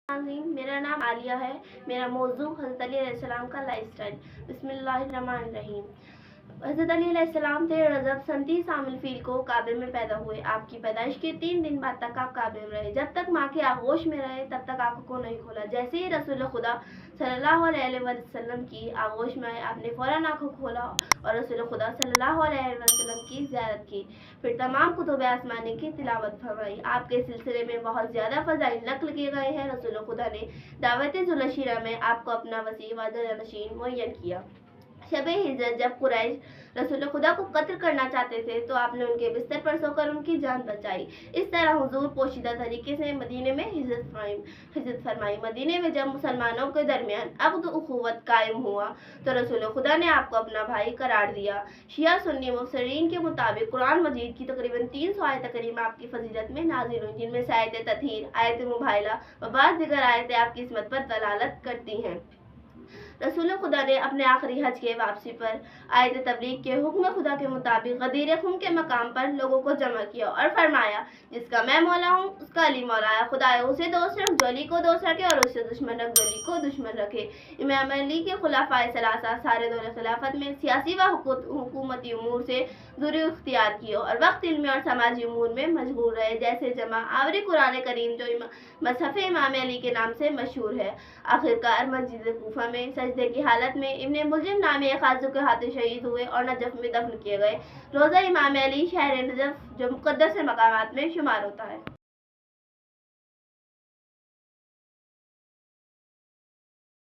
मेरा नाम आलिया है। मेरा मौजू हज़रत अली अलैहिस्सलाम का लाइफ स्टाइल। बिस्मिल्लाहिर्रहमानिर्रहीम। हज़रत अली अलैहिस्सलाम थे रजब सन 30 आमिल फील को काबे में पैदा हुए। आपकी पैदाइश के 3 दिन बाद तक आप काबे में रहे। जब तक माँ के आगोश में रहे तब तक आंखों को नहीं खोला। जैसे ही रसूल खुदा सल्लल्लाहु अलैहि वसल्लम की आगोश में आए, आपने फौरन आंखों खोला और रसूल खुदा सल्लल्लाहु अलैहि वसल्लम की ज़ियारत की। फिर तमाम कुतुब आसमानी की तिलावत फरमाई। आपके सिलसिले में बहुत ज़्यादा फ़ज़ाइल नक़ल किए गए हैं। रसूल खुदा ने दावत ज़ुलशीरा में आपको अपना वसी व जानशीन मुअय्यन किया। शब हिजरत जब कुरैश रसूल खुदा को कत्ल करना चाहते थे तो आपने उनके बिस्तर पर सोकर उनकी जान बचाई। इस तरह हुजूर पोशीदा तरीके से मदीने में हिजरत फरमाई। मदीने में जब मुसलमानों के दरमियान अक़द उख़ुवत कायम हुआ तो रसूल खुदा ने आपको अपना भाई करार दिया। शिया सुन्नी मुफस्सिरीन के मुताबिक कुरान मजीद की तकरीबन 300 आयत करीमा आपकी फजीलत में नाजिल हुई, जिनमें से आयत तत्हीर, आयत मुबाहिला व बाज़ दीगर आयतें आपकी इस्मत पर दलालत करती हैं। रसूल खुदा ने अपने आखिरी हज के वापसी पर आयत तबलीग के हुक्म खुदा के मुताबिक गदीर खुम के मकाम पर लोगों को जमा किया और फरमाया, जिसका मैं मौला हूँ उसका अली मौला है। खुदाए उसे दोस्त रख जो अली को दोस्त रखे और उससे दुश्मन रख जो अली को दुश्मन रखे। इमाम अली के खुलाफाए सलासा सारे दौर खिलाफत में सियासी व हुकूमती उमूर से दूरी इख्तियार की और वक्त इल्मी और समाजी उमूर में मशगूल रहे, जैसे जमा आवरी कुरान करीम जो मसहफ़ इमाम अली के नाम से मशहूर है। आखिरकार मस्जिद कूफा में सजदे की हालत में इब्न मुलजिम नामी एक खाजू के हाथों शहीद हुए और नजफ में दफन किए गए। रोज़ा इमाम अली शहर नजफ जो मुक़द्दस मकामात में शुमार होता है।